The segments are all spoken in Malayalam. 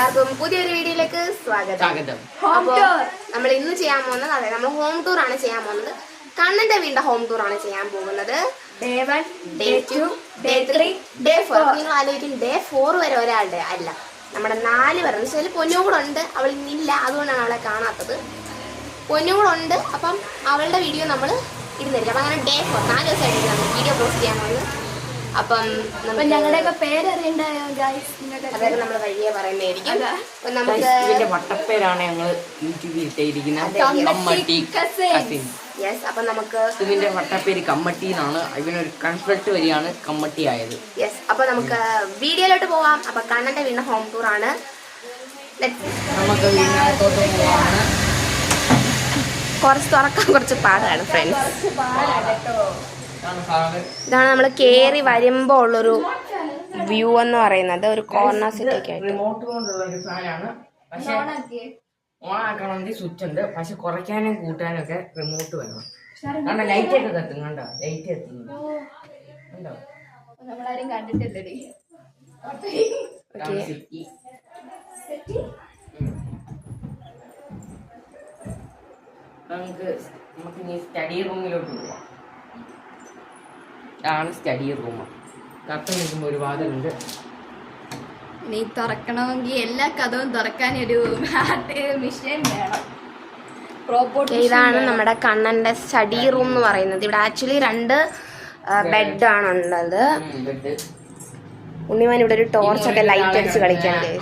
എല്ലാവർക്കും പുതിയൊരു വീഡിയോയിലേക്ക് സ്വാഗതം. അപ്പോൾ നമ്മൾ ഇന്ന് ചെയ്യാൻ പോകുന്നത് നമ്മൾ ഹോം ടൂർ ആണ് ചെയ്യാൻ പോകുന്നത്. കണ്ണന്റെ വീടിന്റെ ഹോം ടൂർ ആണ് ചെയ്യാൻ പോകുന്നത്. Day 1, Day 2, Day 3, Day 4. നിങ്ങൾ ആലോചിക്കും Day 4 വരെ ഒരാളുടെ അല്ല, നമ്മുടെ 4 പേർ. എന്ന് വെച്ചാൽ പൊന്നുകൂടുണ്ട്, അവൾ ഇന്നില്ല, അതുകൊണ്ടാണ് അവളെ കാണാത്തത്. പൊന്നുകൂടുണ്ട്, അപ്പം അവളുടെ വീഡിയോ നമ്മൾ ഇടുന്നില്ല. അപ്പം അങ്ങനെ Day 4 4 ദിവസമായിട്ട് നമ്മൾ വീഡിയോ പോസ്റ്റ് ചെയ്യാൻ പോകുന്നത്. അപ്പം ഞങ്ങളുടെയൊക്കെ പേരറിയണ്ടായോ ഗൈസ്? അതൊക്കെ നമ്മൾ വഴിയെ പറയുന്നതായിരിക്കും. നമുക്ക് ഇതിന്റെ വട്ടപ്പേരാണ് ഞങ്ങൾ യൂട്യൂബിൽ ഇട്ടിരിക്കുന്നത്. അപ്പൊ നമുക്ക് ഇതിന്റെ വട്ടപ്പേര് കമ്മട്ടി എന്നാണ്. ഇവനൊരു കൺഫ്ലിക്ട് വരികയാണ് കമ്മട്ടി ആയത്. അപ്പൊ നമുക്ക് വീഡിയോയിലോട്ട് പോവാം. അപ്പൊ കണ്ണന്റെ വീടിന്റെ ഹോം ടൂർ ആണ്. നമുക്ക് വീടിനകത്തോട്ട് പോവാണ്. കുറച്ച് തുറക്കാൻ കുറച്ച് പാടാണ് ഫ്രണ്ട്സ്. ഇതാണ് നമ്മൾ കേറി വരുമ്പോ ഉള്ളൊരു വ്യൂ എന്ന് പറയുന്നത്. ഒരു കോർണർ സെറ്റ് ഒക്കെ ആയിട്ട് റിമോട്ട് കൊണ്ടുള്ള ഒരു ഫാനാണ്. പക്ഷെ ഓണാക്കണമെങ്കിൽ സ്വിച്ച് ഉണ്ട്. പക്ഷെ കുറയ്ക്കാനും കൂട്ടാനും ഒക്കെ റിമോട്ട് വേണം. കണ്ട ലൈറ്റ് ഒക്കെ കത്തും. കണ്ടോ ലൈറ്റ് കത്തുന്നു കണ്ടോ? നമ്മളാരും കണ്ടിട്ടില്ലടി. നമുക്ക് ഇനി സ്റ്റഡി റൂമിലോട്ട് പോവാം. ഇതാണ് സ്റ്റഡി റൂം. കത്ത് നിൽക്കുമ്പോൾ ഒരു വാതിലുണ്ട്. ഇനി തുറക്കണമെങ്കിൽ എല്ലാ കഥവും തുറക്കാൻ ഒരു മിഷൻ വേണം. ഇതാണ് നമ്മുടെ കണ്ണന്റെ സ്റ്റഡി റൂം എന്ന് പറയുന്നത്. ഇവിടെ ആക്ച്വലി 2 ബെഡാണ് ഉള്ളത്. ഉണ്ണിമാൻ ഇവിടെ ഒരു ടോർച്ചൊക്കെ ലൈറ്റ് അടിച്ച് കളിക്കാണ്.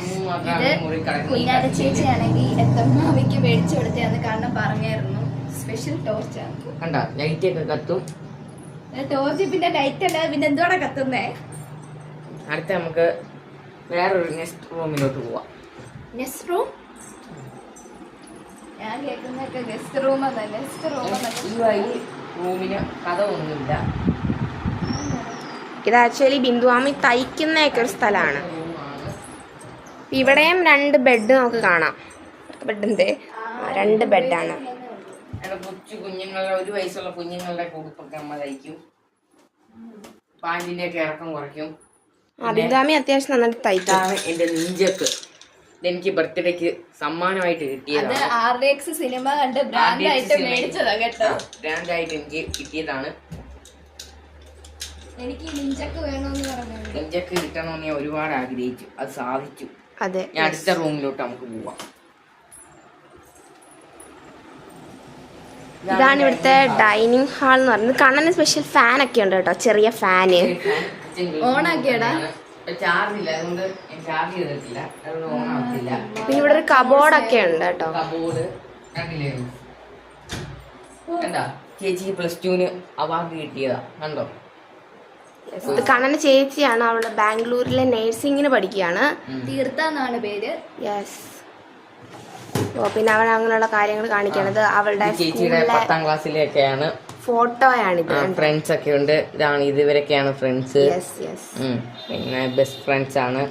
കുഞ്ഞാറ്റ ചേച്ചിയാണെങ്കിൽ എത്തമ്മാവിക്ക് മേടിച്ചു കൊടുത്തത് കാരണം പറഞ്ഞായിരുന്നു സ്പെഷ്യൽ ടോർച്ചാണ്. കണ്ടോ ലൈറ്റ് ഒക്കെ കത്തും. ടോർച്ച് പിന്നെ ലൈറ്റ് അല്ല പിന്നെ എന്തുവാണ് കത്തുന്നേ? അടുത്ത നമുക്ക് വേറൊരു നെക്സ്റ്റ് റൂമിലോട്ട് പോവാം. നെക്സ്റ്റ് റൂം ഞാൻ കേൾക്കുന്നൊക്കെ ഗസ്റ്റ് റൂം ഈ വഴി റൂമിന് കഥ ഒന്നുമില്ല. ഇത് ആക്ച്വലി ബിന്ദുവാമി തയ്ക്കുന്നൊക്കെ ഒരു സ്ഥലമാണ്. ഇവിടെയും 2 ബെഡ് നമുക്ക് കാണാം. ബെഡിന്റെ 2 ബെഡാണ്. കൊച്ചു കുഞ്ഞുങ്ങളുടെ 1 വയസ്സുള്ള കുഞ്ഞുങ്ങളുടെ കുടുപ്പൊക്കെ അമ്മ തയ്ക്കും. പാൻറിന്റെ ഒക്കെ ഇറക്കം കുറയ്ക്കും. ബിന്ദുവാമി അത്യാവശ്യം നന്നായിട്ട് തയ്ക്കും. എന്റെ നെഞ്ചക്ക് എനിക്ക് ബർത്ത്ഡേക്ക് സമ്മാനമായിട്ട് കിട്ടിയതാണ്. സിനിമ കണ്ട് ബ്രാൻഡായിട്ട് എനിക്ക് കിട്ടിയതാണ്. എനിക്ക് നെഞ്ചക്ക് വേണമെന്ന് പറഞ്ഞു. നെഞ്ചക്ക് കിട്ടണമെന്ന് ഞാൻ ഒരുപാട് ആഗ്രഹിച്ചു. അത് സാധിച്ചു. അതെ. ഞാൻ അടുത്ത റൂമിലോട്ട് നമുക്ക് പോവാം. ഇതാണ് ഇവിടുത്തെ ഡൈനിങ് ഹാൾ എന്ന് പറയുന്നത്. കണ്ണന് സ്പെഷ്യൽ ഫാൻ ഒക്കെ ഉണ്ട് കേട്ടോ, ചെറിയ ഫാന്. ഓണാക്കിയടാ. ചാർജില്ല, അതുകൊണ്ട് ചാർജ് ചെയ്തിട്ടില്ല, അതുകൊണ്ട് ഓൺ ആവത്തില്ല. പിന്നെ ഇവിടെ ഒരു കബോർഡൊക്കെ ഉണ്ട് കേട്ടോ. കബോർഡ് കണ്ടില്ലേ? കണ്ടാ ചേച്ചി +2 അവാർഡ് കിട്ടിയതാ. കണ്ടോ? ഇത് കണ്ണന്റെ ചേച്ചിയാണ്. അവള് ബാംഗ്ലൂരിലെ നേഴ്സിംഗിന് പഠിക്കുകയാണ്. തീർത്ഥ എന്നാണ് പേര്. യെസ്. പിന്നെ അവൾ അങ്ങനെയുള്ള കാര്യങ്ങൾ കാണിക്കണത് അവളുടെ 10ാം ക്ലാസ്സിലേക്കാണ്. ഫോട്ടോയാണിത്. ഫ്രണ്ട്സ് ഒക്കെ ഉണ്ട്. ഇതാണ് ഇവരൊക്കെയാണ് ഫ്രണ്ട്സ്. പിന്നെ ബെസ്റ്റ് ഫ്രണ്ട്സ് ആണ്.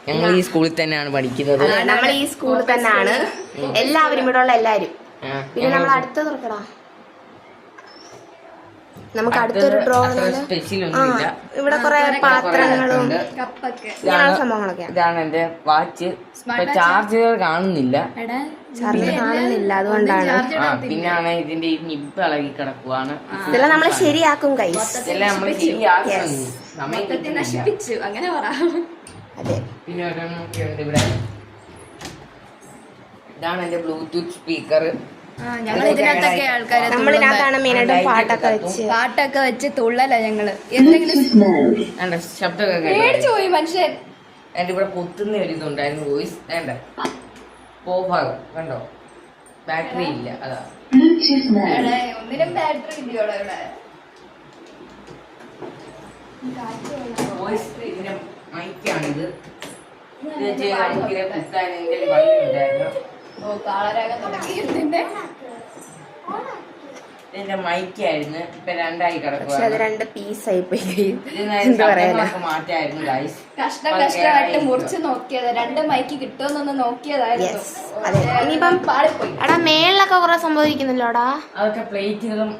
ഞങ്ങൾ ഈ സ്കൂളിൽ തന്നെയാണ് പഠിക്കുന്നത്. നമ്മൾ ഈ സ്കൂളിൽ തന്നെയാണ് എല്ലാവരും, ഇവിടെ ഉള്ള എല്ലാരും. പിന്നെ നമ്മൾ അടുത്ത തുറക്കടാ. നമുക്ക് അടുത്തൊരു ഇവിടെ കുറെ പാത്രങ്ങളും സംഭവങ്ങളൊക്കെ. ഇതാണ് എന്റെ വാച്ച്. ചാർജർ കാണുന്നില്ല, അതുകൊണ്ടാണ്. പിന്നാണ് ഇതിന്റെ ഈ നിബ് ഇളകി കിടക്കുവാണ്. ഇതെല്ലാം നമ്മള് ശരിയാക്കും കൈസ്. ഇതെല്ലാം നമ്മള് ശരിയാക്കും. അങ്ങനെ പറ. അതെ. പിന്നെ ഒരെണ്ണമൊക്കെയുണ്ട് ഇവിടെ. ഇതാണ് എന്റെ ബ്ലൂടൂത്ത് സ്പീക്കർ. നമ്മളിനകത്താണ് മെയിനായിട്ടും പാട്ടൊക്കെ വെച്ച് തുള്ളല. ഞങ്ങള് എന്തെങ്കിലും ശബ്ദമൊക്കെ പോയി മനുഷ്യൻ. എന്റെ ഇവിടെ പൊത്തുന്ന ഒരു ഇതുണ്ടായിരുന്നു വോയിസ്. വേണ്ട പോഭാഗം കണ്ടോ? ബാറ്ററി ഇല്ല, അതാ. ഒന്നിനും ബാറ്ററി ഇല്ലയോടെ ഇവിടെ. വോയിസ് ഇതിന്റെ മൈക്കാണിത്. കുത്താൻ എന്റെ വഴി ഉണ്ടായിരുന്നു. ഇതിന്റെ മൈക്കായിരുന്നു. ഇപ്പൊ 2ആയി കിടക്കുക. 2 പീസായി പോയി. മാറ്റായിരുന്നു ഗൈസ്. കഷ്ടമായിട്ട് മുറിച്ച് നോക്കിയത്. 2 മൈക്ക് കിട്ടുമെന്നൊന്ന് നോക്കിയതായിരുന്നു. ഇനിയിപ്പം എടാ മേളിലൊക്കെ കുറെ സംഭവിക്കുന്നില്ലോടാ. അതൊക്കെ പ്ലേറ്റുകളും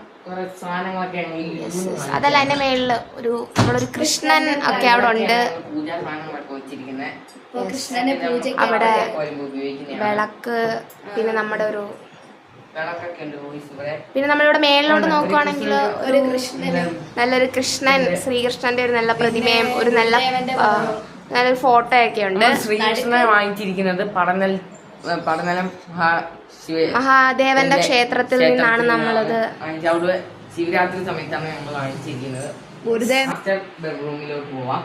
സാധനങ്ങളൊക്കെ. അതല്ല അതിന്റെ മേളില് നമ്മളൊരു കൃഷ്ണൻ ഒക്കെ അവിടെ ഉണ്ട്. പൂജാ സാധനങ്ങളൊക്കെ വെച്ചിരിക്കുന്നത്. അവിടെ വിളക്ക്, പിന്നെ നമ്മുടെ ഒരു പിന്നെ നമ്മളിവിടെ മേളിലോട്ട് നോക്കുവാണെങ്കിൽ ഒരു നല്ലൊരു കൃഷ്ണൻ, ശ്രീകൃഷ്ണന്റെ ഒരു നല്ല പ്രതിമയും ഒരു നല്ലൊരു ഫോട്ടോ ഒക്കെ ഉണ്ട്. ശ്രീകൃഷ്ണനെ വാങ്ങിച്ചിരിക്കുന്നത് പടനലം മഹാദേവന്റെ ക്ഷേത്രത്തിൽ നിന്നാണ് നമ്മളത്. ശിവരാത്രി സമയത്താണ് നമ്മൾ വാങ്ങിച്ചിരിക്കുന്നത്. ബെഡ്റൂമിലോട്ട് പോവാം.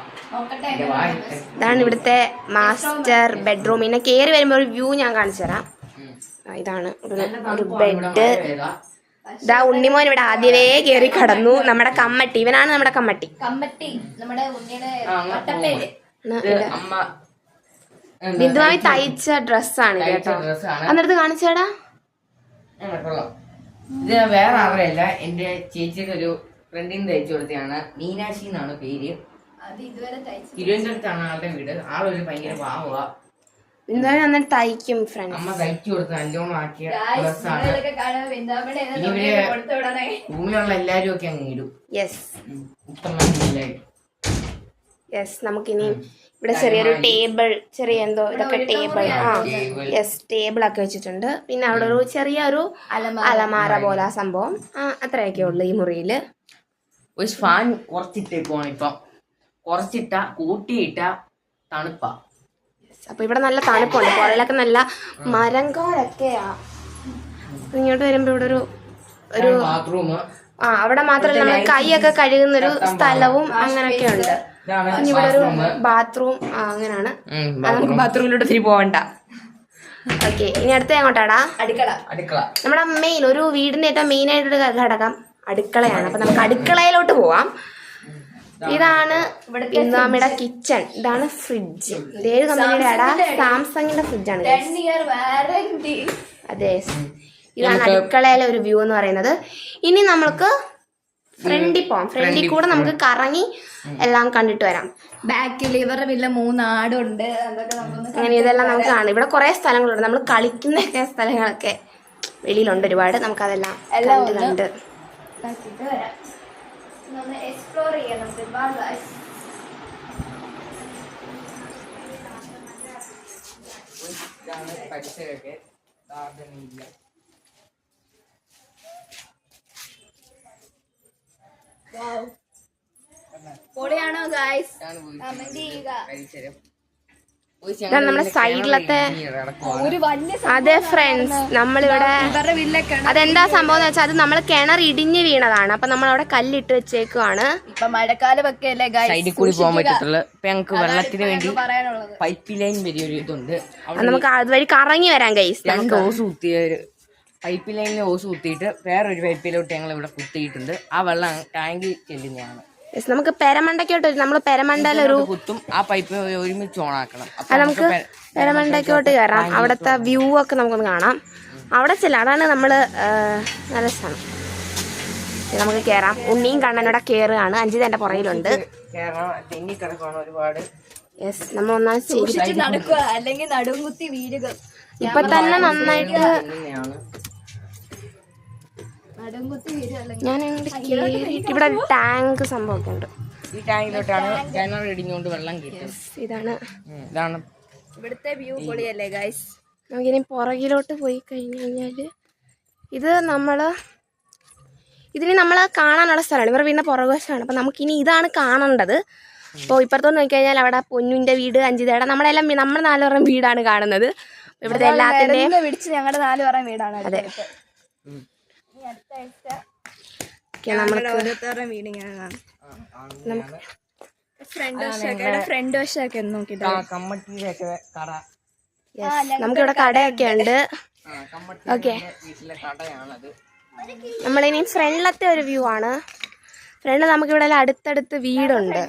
ഇതാണ് ഇവിടുത്തെ മാസ്റ്റർ ബെഡ്റൂം. പിന്നെ കയറി വരുമ്പോൾ ഒരു വ്യൂ ഞാൻ കാണിച്ചു തരാം. ഇതാണ് ഒരു ബെഡ്. ഇതാ ഉണ്ണിമോൻ ഇവിടെ ആദ്യമേ കയറി കടന്നു. നമ്മുടെ കമ്മട്ടി, ഇവനാണ് നമ്മുടെ കമ്മട്ടി. ബിന്ദുവായി തയ്ച്ച ഡ്രസ്സാണ് കേട്ടോ. അന്നിടത്ത് കാണിച്ചേടാ. ഇത് വേറെ ആരുടെയല്ല, എന്റെ ചേച്ചിയുടെ ഒരു ഫ്രണ്ടിന് തയ്ച്ചു കൊടുത്തതാണ്. മീനാക്ഷി എന്നാണ് പേര്. തിരുവനന്തപുരത്താണ് ആളുടെ വീട്. ആളൊരു ഭയങ്കര പാവ. ബിന്ദുവായി നന്നായിട്ട് തയ്ക്കും ഫ്രണ്ട്. അമ്മ തയ്ച്ചു കൊടുത്ത് നല്ലോണം ആക്കിയ ഡ്രസ്സാണ്. റൂമിലുള്ള എല്ലാരും ഒക്കെ അങ്ങ് ഇടും. യെസ്, നമുക്കിനി ഇവിടെ ചെറിയൊരു ടേബിൾ, ചെറിയ എന്തോ ഇതൊക്കെ ടേബിൾ, ടേബിൾ ഒക്കെ വെച്ചിട്ടുണ്ട്. പിന്നെ അവിടെ ഒരു ചെറിയൊരു അലമാര പോലെ സംഭവം. അത്രയൊക്കെ ഉള്ളു ഈ മുറിയില്. ഒരു ഫാൻ കുറച്ചിട്ടേക്കുവാണ് ഇപ്പം. കുറച്ചിട്ട കൂട്ടിയിട്ട തണുപ്പാ. അപ്പൊ ഇവിടെ നല്ല തണുപ്പുണ്ട്. പുറയിലൊക്കെ നല്ല മരങ്കാരൊക്കെയാ. ഇങ്ങോട്ട് വരുമ്പോ ഇവിടെ ഒരു ബാത്റൂം, അവിടെ മാത്രമല്ല നമ്മൾ കൈയൊക്കെ കഴുകുന്നൊരു സ്ഥലവും അങ്ങനെയൊക്കെ ഉണ്ട്. ഇവിടെ ഒരു ബാത്റൂം, അങ്ങനെയാണ്. നമുക്ക് ബാത്റൂമിലോട്ട് തിരി പോവണ്ട. ഓക്കെ, ഇനി അടുത്ത എങ്ങോട്ടാടാ? അടുക്കള. നമ്മുടെ മെയിൻ ഒരു വീടിന്റെ ഏറ്റവും മെയിൻ ആയിട്ടൊരു ഘടകം അടുക്കളയാണ്. അപ്പൊ നമുക്ക് അടുക്കളയിലോട്ട് പോവാം. ഇതാണ് ഇന്നാമിയുടെ കിച്ചൺ. ഇതാണ് ഫ്രിഡ്ജ്. ഏത് കമ്പനിയുടെ ആടാ? സാംസങ്ങിന്റെ ഫ്രിഡ്ജാണ്. അതെ, ഇതാണ് അടുക്കളയിലെ ഒരു വ്യൂ എന്ന് പറയുന്നത്. ഇനി നമ്മൾക്ക് ഫ്രണ്ടിൽ പോവാം. ഫ്രണ്ടിൽ കൂടെ നമുക്ക് കറങ്ങി എല്ലാം കണ്ടിട്ട് വരാം. ബാക്കിൽ ഇവരുടെ വീട്ടിലെ 3 ആടുണ്ട്. അങ്ങനെ ഇതെല്ലാം നമുക്ക് കാണാം. ഇവിടെ കുറെ സ്ഥലങ്ങളുണ്ട്. നമ്മൾ കളിക്കുന്ന സ്ഥലങ്ങളൊക്കെ വെളിയിലുണ്ട് ഒരുപാട്. നമുക്കതെല്ലാം കണ്ട് എക്സ്പ്ലോർ ചെയ്യാം. നമുക്ക് പരിസരമൊക്കെ ഗാർഡനില്ല. പൊളിയാണോ ഗൈസ്? നമ്മുടെ സൈഡിലത്തെ ഒരു വലിയ, അതെ ഫ്രണ്ട്സ്, നമ്മളിവിടെ അതെന്താ സംഭവം എന്ന് വെച്ചാൽ അത് നമ്മൾ കിണർ ഇടിഞ്ഞ് വീണതാണ്. അപ്പൊ നമ്മൾ അവിടെ കല്ലിട്ട് വെച്ചേക്കുവാണ്. ഇപ്പൊ മഴക്കാലമൊക്കെ അല്ലേ ഗൈസ്, സൈഡിൽ കൂടി പോകാൻ പറ്റത്തുള്ളൂ. ഇപ്പൊ ഞങ്ങൾക്ക് വെള്ളത്തിന് വേണ്ടി പൈപ്പ് ലൈൻ വലിയൊരു ഇതുണ്ട്. നമുക്ക് അതുവഴി കറങ്ങി വരാം ഗൈസ്. ഞങ്ങൾക്ക് ഓസ് കുത്തിയ പൈപ്പ് ലൈനിൽ ഓസ് കുത്തിയിട്ട് വേറൊരു പൈപ്പിലോട്ട് ഞങ്ങൾ ഇവിടെ കുത്തിയിട്ടുണ്ട്. ആ വെള്ളം ടാങ്കിൽ ചെല്ലുന്നതാണ്. നമുക്ക് പെരമണ്ടക്കോട്ട്, നമ്മൾ പെരമണ്ടയിലൊരു കുത്തും. ആ പൈപ്പ് ഒരുമിച്ച് ഓണാക്കണം. നമുക്ക് പെരമണ്ടക്കോട്ട് കയറാം. അവിടുത്തെ വ്യൂ ഒക്കെ നമുക്കൊന്ന് കാണാം. അവിടെ ചെല്ലാം. അതാണ് നമ്മള് നല്ല സ്ഥലം. നമുക്ക് കയറാം. ഉണ്ണിയും കണ്ണനോടെ കയറുകയാണ്. അഞ്ചിത് എന്റെ പുറയിലുണ്ട്. ഒരുപാട് നമ്മൾ ഒന്നാമത് നടക്കുക, അല്ലെങ്കിൽ നടുംകുത്തി വീഴുക. ഇപ്പൊ തന്നെ നന്നായിട്ട് ഞാൻ ഇവിടെ ടാങ്ക് സംഭവമൊക്കെ ഉണ്ട്. ഈ ടാങ്കിലോട്ടാണ് കിണർ ഇടിഞ്ഞുകൊണ്ട് വെള്ളം കിട്ടും. ഇതാണ് ഇവിടുത്തെ വ്യൂ പൊളിയല്ലേ ഗൈസ്. നമുക്കിനി പുറകിലോട്ട് പോയി കഴിഞ്ഞാല് ഇതിന് നമ്മൾ കാണാനുള്ള സ്ഥലമാണ്. ഇവർ വീടിന്റെ പുറകുവശമാണ്. അപ്പൊ നമുക്കിനി ഇതാണ് കാണേണ്ടത്. അപ്പോൾ ഇപ്പുറത്തോട്ട് നോക്കിക്കഴിഞ്ഞാൽ അവിടെ പൊന്നുവിന്റെ വീട്, അഞ്ചിതയുടെ, നമ്മുടെ 4 പേരുടെ വീടാണ് കാണുന്നത്. ഇവിടുത്തെ എല്ലാത്തിന്റെയും ഞങ്ങളുടെ 4 പേരുടെ വീടാണ്. അതെ, ഫ്രണ്ട് വശമൊക്കെ നോക്കിട്ട് നമുക്കിവിടെ കടയൊക്കെ ഉണ്ട്. ഓക്കെ, നമ്മളിനി ഫ്രണ്ടിലത്തെ ഒരു വ്യൂ ആണ്. ഫ്രണ്ട് നമുക്കിവിടെ അടുത്തടുത്ത് വീടുണ്ട്.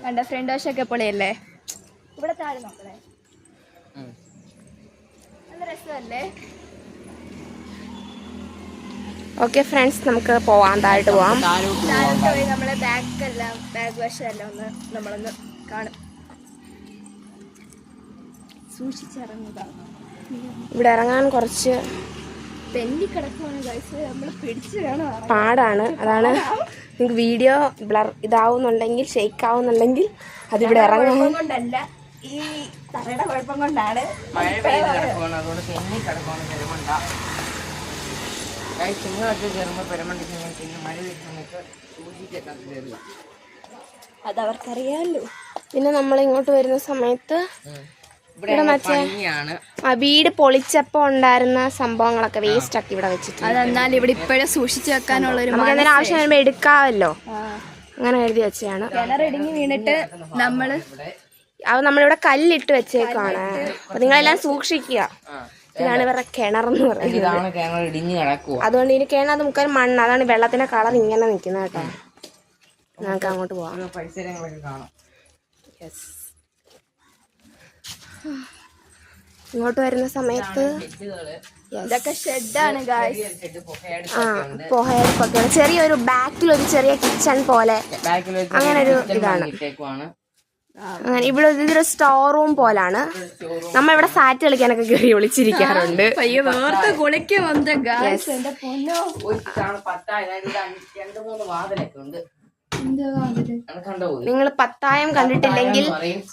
കണ്ട ഫ്രണ്ട് വശമൊക്കെ പൊളിയല്ലേ. ഇവിടെ താഴെ നോക്കണേ, നല്ല രസമല്ലേ. ഓക്കെ ഫ്രണ്ട്സ്, നമുക്ക് പോവാം. താഴോട്ട് പോവാം. താഴോട്ട് പോയി നമ്മളെ ബാക്ക് വശമെല്ലാം നമ്മളൊന്ന് കാണും. സൂക്ഷിച്ചിറങ്ങുക. ഇവിടെ ഇറങ്ങാൻ കുറച്ച് തെന്നി കിടക്കുവാണ് ഗൈസ്, നമ്മൾ പിടിച്ചു വേണം പാടാണ്. അതാണ് നിങ്ങൾക്ക് വീഡിയോ ബ്ലർ ഇതാവുന്നുണ്ടെങ്കിൽ ഷെയ്ക്ക് ആവുന്നുണ്ടെങ്കിൽ അതിവിടെ ഇറങ്ങും കൊണ്ടല്ല, ഈ തറയുടെ കുഴപ്പം കൊണ്ടാണ്. മഴ പെയ്ത് കിടക്കുവാണ്, അതുകൊണ്ട് തെന്നി കിടക്കുവാണ് പെരുമണ്ട. ചിങ്ങമൊക്കെ കയറുമ്പോൾ പെരുമണ്ടയ്ക്ക് പിന്നെ മഴ പെയ്യുന്ന സമയത്ത് സൂക്ഷിക്കാൻ കയറുക. അതവർക്കറിയാമല്ലോ. പിന്നെ നമ്മൾ ഇങ്ങോട്ട് വരുന്ന സമയത്ത് ഇവിടെ മറ്റേ ആ വീട് പൊളിച്ചപ്പോ ഉണ്ടായിരുന്ന സംഭവങ്ങളൊക്കെ വേസ്റ്റ് ആക്കി ഇവിടെ വെച്ചിട്ടുണ്ട്. അതെന്നാൽ ഇവിടെ ഇപ്പോഴും സൂക്ഷിച്ചു വെക്കാനുള്ളൊരു നമുക്ക് എന്തെങ്കിലും ആവശ്യം വരുമ്പോ എടുക്കാമല്ലോ, അങ്ങനെ എഴുതി വെച്ചാണ്. കിണറിടിഞ്ഞ് വീണിട്ട് അത് നമ്മളിവിടെ കല്ലിട്ട് വെച്ചേക്കാണ്. അപ്പൊ നിങ്ങളെല്ലാം സൂക്ഷിക്കുക. ഇതാണ് ഇവരുടെ കിണറെന്ന് പറയുന്നത്. അതുകൊണ്ട് ഇനി കിണർ മുക്കാൻ മണ്ണ്, അതാണ് വെള്ളത്തിന്റെ കളർ ഇങ്ങനെ നിൽക്കുന്നത് കേട്ടോ. നമുക്ക് അങ്ങോട്ട് പോവാം. പരിസരങ്ങളൊക്കെ കാണാം. ഇങ്ങോട്ട് വരുന്ന സമയത്ത് ഇതൊക്കെ ഷെഡാണ് ഗായ്സ്. പുഹയടുപ്പൊക്കെ ചെറിയൊരു ബാക്കിലൊരു ചെറിയ കിച്ചൺ പോലെ അങ്ങനെ ഒരു ഇതാണ്. അങ്ങനെ ഇവിടെ ഇതൊരു സ്റ്റോർ റൂം പോലാണ്. നമ്മ ഇവിടെ സാറ്റ് കളിക്കാനൊക്കെ കയറി വിളിച്ചിരിക്കാറുണ്ട്. നിങ്ങൾ പത്തായം കണ്ടിട്ടില്ലെങ്കിൽ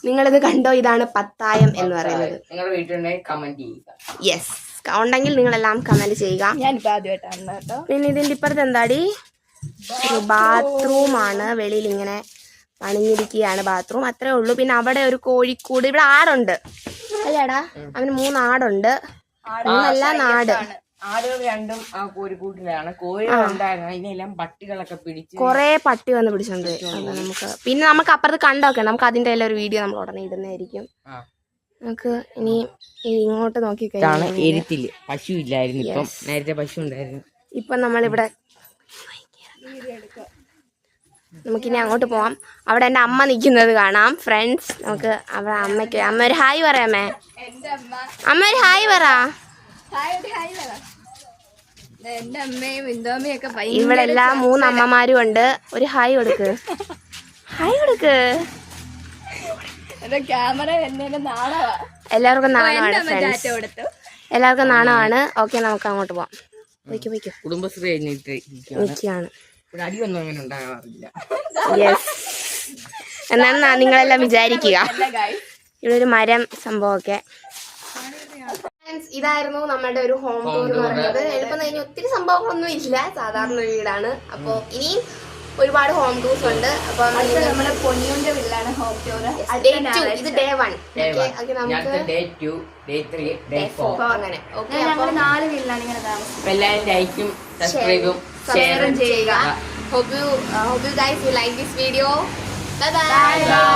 നിങ്ങളിത് കണ്ടോ, ഇതാണ് പത്തായം എന്ന് പറയുന്നത്. യെസ്, ഉണ്ടെങ്കിൽ നിങ്ങളെല്ലാം കമന്റ് ചെയ്യുക. പിന്നെ ഇതിന്റെ ഇപ്പുറത്ത് എന്താടി, ഒരു ബാത്റൂം ആണ്. വെളിയിൽ ഇങ്ങനെ പണിഞ്ഞിരിക്കുകയാണ് ബാത്റൂം, അത്രേ ഉള്ളൂ. പിന്നെ അവിടെ ഒരു കോഴിക്കൂട്, ഇവിടെ ആടുണ്ട് അല്ലേടാ, അവന് 3 ആടുണ്ട്. 3 നാട്. ആടുകൾ രണ്ടും ആ കോഴിക്കൂട്ടിലാണ്. കോഴികളുണ്ടായിരുന്നു, അതിനെല്ലാം പട്ടികളൊക്കെ പിടിച്ച് കൊറേ പട്ടി വന്ന് പിടിച്ചോണ്ട്. അപ്പൊ പിന്നെ നമുക്ക് അപ്പുറത്ത് കണ്ടൊക്കെ, നമുക്ക് അതിന്റെ എല്ലാം ഒരു വീഡിയോ നമ്മൾ ഉടനെ ഇടുന്നതായിരിക്കും. നമുക്ക് ഇനി ഇങ്ങോട്ട് നോക്കി കഴിഞ്ഞാൽ എരുത്തില് പശു ഇല്ലായിരുന്നു, ഇപ്പം നേരത്തെ പശു ഉണ്ടായിരുന്നു. ഇപ്പൊ നമ്മളിവിടെ നമുക്കിനി അങ്ങോട്ട് പോവാം. അവിടെ എന്റെ അമ്മ നിൽക്കുന്നത് കാണാം ഫ്രണ്ട്സ്. നമുക്ക് അവിടെ അമ്മ ഒരു ഹായ് പറയാമേ. അമ്മ ഒരു ഹായ് പറ. എന്റെ അമ്മയും ഇന്ദോമയും ഒക്കെ ഇവിടെ എല്ലാം 3 അമ്മമാരും ഉണ്ട്. ഒരു ഹായ് കൊടുക്ക്, ഹായ് കൊടുക്ക്. ക്യാമറ നാണവാ. എല്ലാവർക്കും നാണമാണ് ഫ്രണ്ട്സ്, എല്ലാവർക്കും നാണമാണ്. ഓക്കെ, നമുക്ക് അങ്ങോട്ട് പോവാം. വയ്ക്കോ കുടുംബശ്രീ നിൽക്കുകയാണ്. അടിയൊന്നും അങ്ങനെ ഉണ്ടാകാറില്ല. യെസ്, എന്നാണ് നിങ്ങളെല്ലാം വിചാരിക്കുക. ഇവിടെ ഒരു മരം സംഭവമൊക്കെ. ഇതായിരുന്നു നമ്മളുടെ ഒരു ഹോം ടൂർ എന്ന് പറയുന്നത്. എളുപ്പം കഴിഞ്ഞ ഒത്തിരി സംഭവങ്ങളൊന്നും ഇല്ല, സാധാരണ ഒരു വീടാണ്. അപ്പൊ ഇനിയും ഒരുപാട് ഹോം ടൂർസ് ഉണ്ട്. അപ്പൊ നമ്മുടെ പൊന്നിയുടെ വീട്ടിലാണ് ഹോം ടൂർ. ഇത് ഡേ 1, നമുക്ക് ഡേ 2, ഡേ 3, ഡേ 4 അങ്ങനെ. ഓക്കെ, ഞങ്ങൾ 4 വീട്ടിലാണ് ഇങ്ങനെ താമസം. എല്ലാവരും ലൈക്കും സബ്സ്ക്രൈബും ഷെയറും ചെയ്യുക. Hope you guys will like this video. Bye bye.